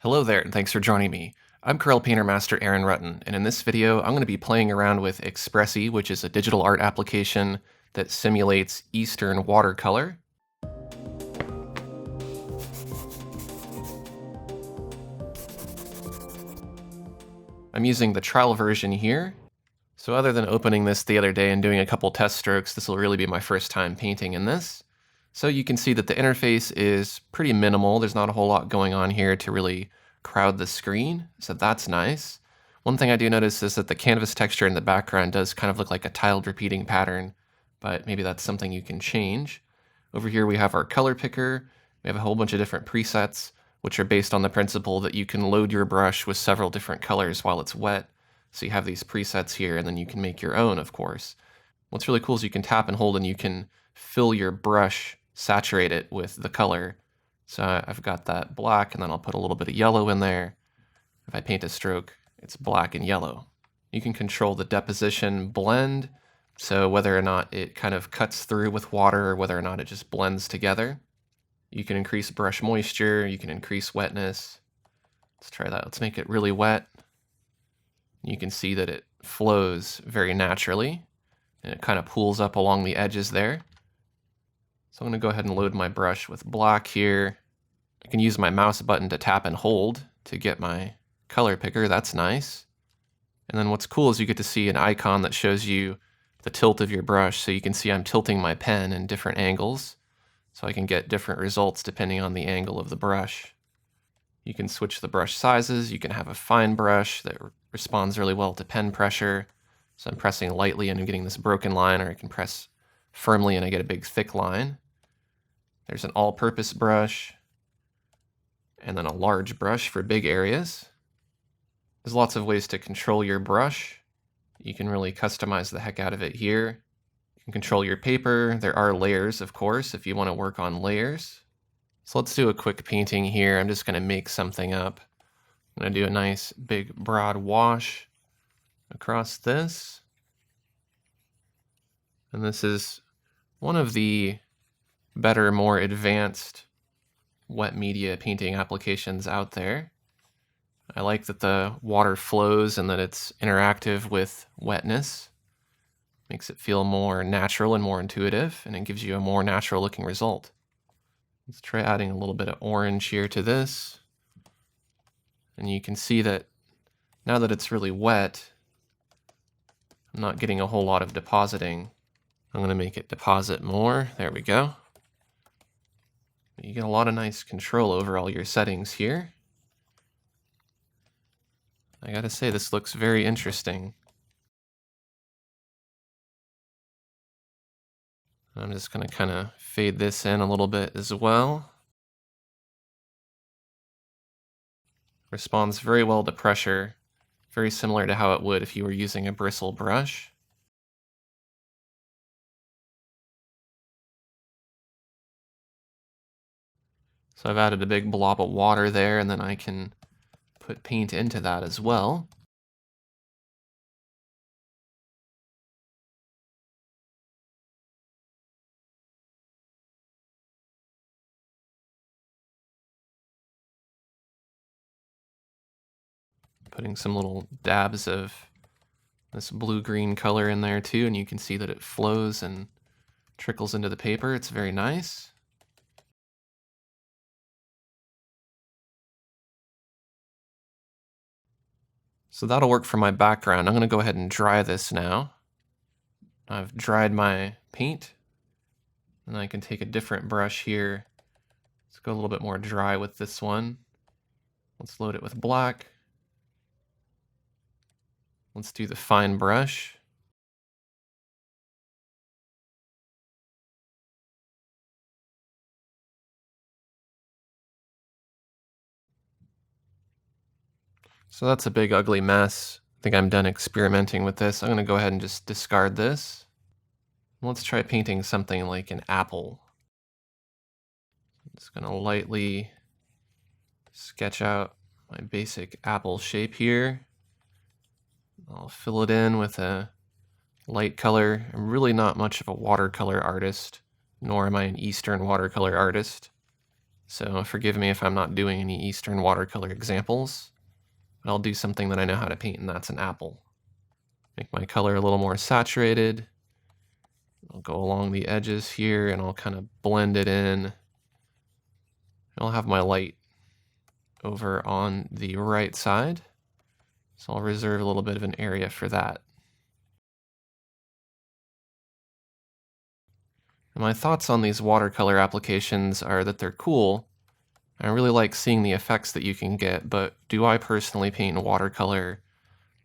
Hello there, and thanks for joining me. I'm Corel Painter Master Aaron Rutten, and in this video, I'm going to be playing around with Expresii, which is a digital art application that simulates Eastern watercolor. I'm using the trial version here. So other than opening this the other day and doing a couple test strokes, this will really be my first time painting in this. So you can see that the interface is pretty minimal. There's not a whole lot going on here to really crowd the screen, so that's nice. One thing I do notice is that the canvas texture in the background does kind of look like a tiled repeating pattern, but maybe that's something you can change. Over here we have our color picker. We have a whole bunch of different presets, which are based on the principle that you can load your brush with several different colors while it's wet. So you have these presets here, and then you can make your own, of course. What's really cool is you can tap and hold, and you can fill your brush, saturate it with the color. So I've got that black, and then I'll put a little bit of yellow in there. If I paint a stroke, it's black and yellow. You can control the deposition blend, so whether or not it kind of cuts through with water or whether or not it just blends together. You can increase brush moisture, you can increase wetness. Let's try that. Let's make it really wet. You can see that it flows very naturally, and it kind of pools up along the edges there. So I'm going to go ahead and load my brush with black here. I can use my mouse button to tap and hold to get my color picker. That's nice. And then what's cool is you get to see an icon that shows you the tilt of your brush, so you can see I'm tilting my pen in different angles, so I can get different results depending on the angle of the brush. You can switch the brush sizes. You can have a fine brush that responds really well to pen pressure. So I'm pressing lightly and I'm getting this broken line, or I can press firmly and I get a big thick line. There's an all-purpose brush, and then a large brush for big areas. There's lots of ways to control your brush. You can really customize the heck out of it here. You can control your paper. There are layers, of course, if you want to work on layers. So let's do a quick painting here. I'm just going to make something up. I'm going to do a nice big broad wash across this. And this is one of the better, more advanced wet media painting applications out there. I like that the water flows and that it's interactive with wetness. Makes it feel more natural and more intuitive, and it gives you a more natural looking result. Let's try adding a little bit of orange here to this. And you can see that now that it's really wet, I'm not getting a whole lot of depositing. I'm going to make it deposit more. There we go. You get a lot of nice control over all your settings here. I gotta say, this looks very interesting. I'm just going to kind of fade this in a little bit as well. Responds very well to pressure, very similar to how it would if you were using a bristle brush. So I've added a big blob of water there, and then I can put paint into that as well. Putting some little dabs of this blue-green color in there too, and you can see that it flows and trickles into the paper. It's very nice. So that'll work for my background. I'm going to go ahead and dry this now. I've dried my paint, and I can take a different brush here. Let's go a little bit more dry with this one. Let's load it with black. Let's do the fine brush. So that's a big ugly mess. I think I'm done experimenting with this. I'm going to go ahead and just discard this. Let's try painting something like an apple. I'm just going to lightly sketch out my basic apple shape here. I'll fill it in with a light color. I'm really not much of a watercolor artist, nor am I an Eastern watercolor artist. So forgive me if I'm not doing any Eastern watercolor examples, but I'll do something that I know how to paint, and that's an apple. Make my color a little more saturated. I'll go along the edges here and I'll kind of blend it in. I'll have my light over on the right side, so I'll reserve a little bit of an area for that. And my thoughts on these watercolor applications are that they're cool. I really like seeing the effects that you can get, but do I personally paint in watercolor?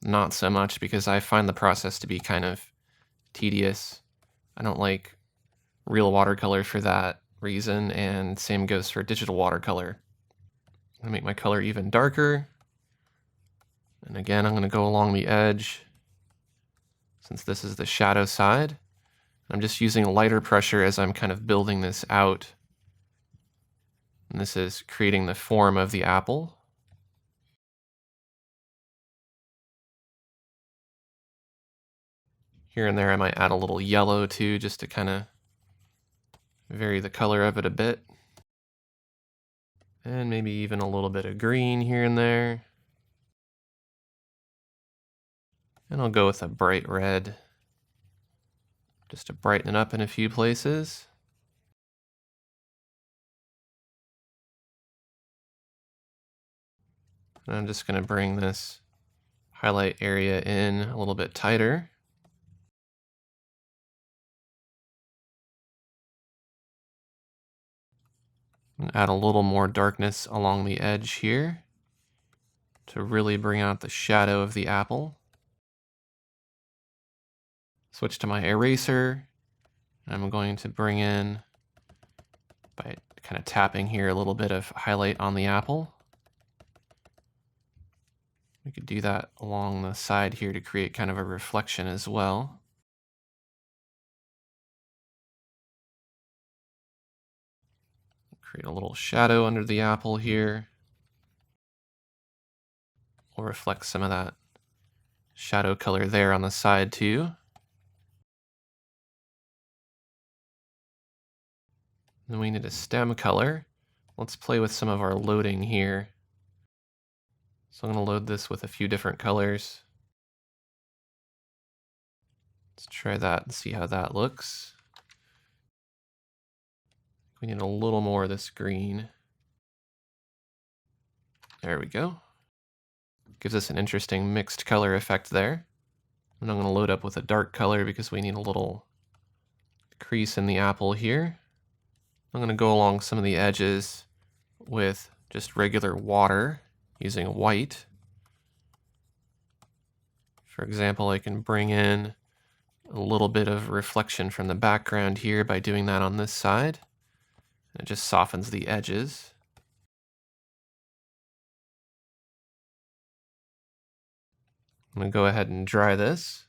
Not so much, because I find the process to be kind of tedious. I don't like real watercolor for that reason, and same goes for digital watercolor. I'm gonna make my color even darker. And again, I'm gonna go along the edge, since this is the shadow side. I'm just using lighter pressure as I'm kind of building this out. And this is creating the form of the apple. Here and there I might add a little yellow too, just to kind of vary the color of it a bit. And maybe even a little bit of green here and there. And I'll go with a bright red, just to brighten it up in a few places. And I'm just going to bring this highlight area in a little bit tighter. And add a little more darkness along the edge here to really bring out the shadow of the apple. Switch to my eraser. I'm going to bring in, by kind of tapping here, a little bit of highlight on the apple. We could do that along the side here to create kind of a reflection as well. Create a little shadow under the apple here. We'll reflect some of that shadow color there on the side too. Then we need a stem color. Let's play with some of our loading here. So I'm going to load this with a few different colors. Let's try that and see how that looks. We need a little more of this green. There we go. Gives us an interesting mixed color effect there. And I'm going to load up with a dark color because we need a little crease in the apple here. I'm going to go along some of the edges with just regular water using white. For example, I can bring in a little bit of reflection from the background here by doing that on this side. It just softens the edges. I'm going to go ahead and dry this.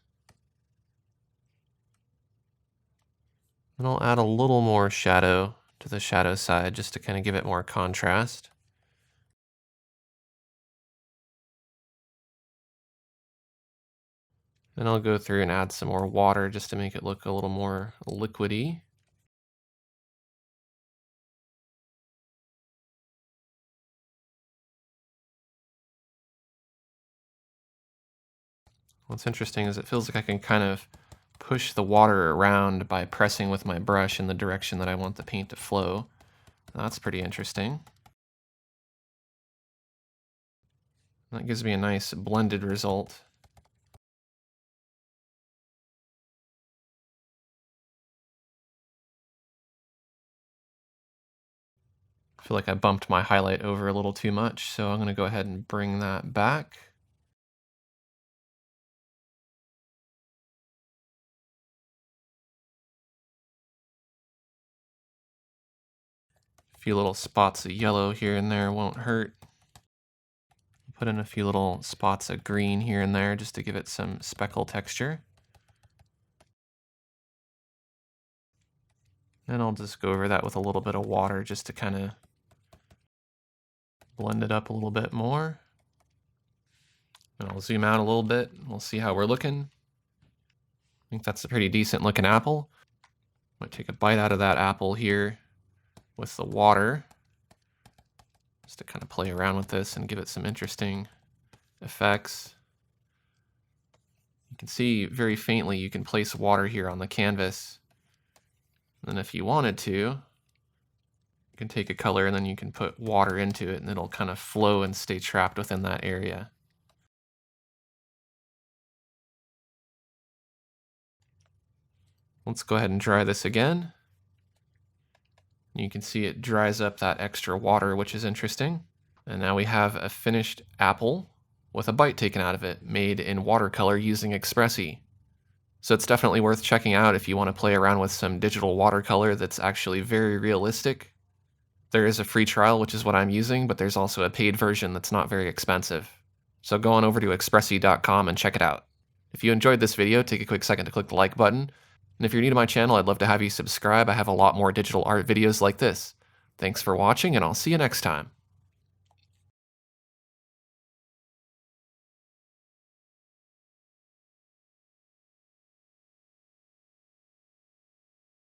And I'll add a little more shadow to the shadow side just to kind of give it more contrast. And I'll go through and add some more water just to make it look a little more liquidy. What's interesting is it feels like I can kind of push the water around by pressing with my brush in the direction that I want the paint to flow. That's pretty interesting. That gives me a nice blended result. I feel like I bumped my highlight over a little too much, so I'm going to go ahead and bring that back. A few little spots of yellow here and there won't hurt. Put in a few little spots of green here and there just to give it some speckle texture. And I'll just go over that with a little bit of water just to kind of blend it up a little bit more. And I'll zoom out a little bit. We'll see how we're looking. I think that's a pretty decent looking apple. Might take a bite out of that apple here with the water. just to kind of play around with this and give it some interesting effects. You can see very faintly you can place water here on the canvas. And if you wanted to, you can take a color and then you can put water into it and it'll kind of flow and stay trapped within that area. Let's go ahead and dry this again. You can see it dries up that extra water, which is interesting. And now we have a finished apple with a bite taken out of it, made in watercolor using Expresii. So it's definitely worth checking out if you want to play around with some digital watercolor that's actually very realistic. There is a free trial, which is what I'm using, but there's also a paid version that's not very expensive. So go on over to Expresii.com and check it out. If you enjoyed this video, take a quick second to click the like button. And if you're new to my channel, I'd love to have you subscribe. I have a lot more digital art videos like this. Thanks for watching, and I'll see you next time.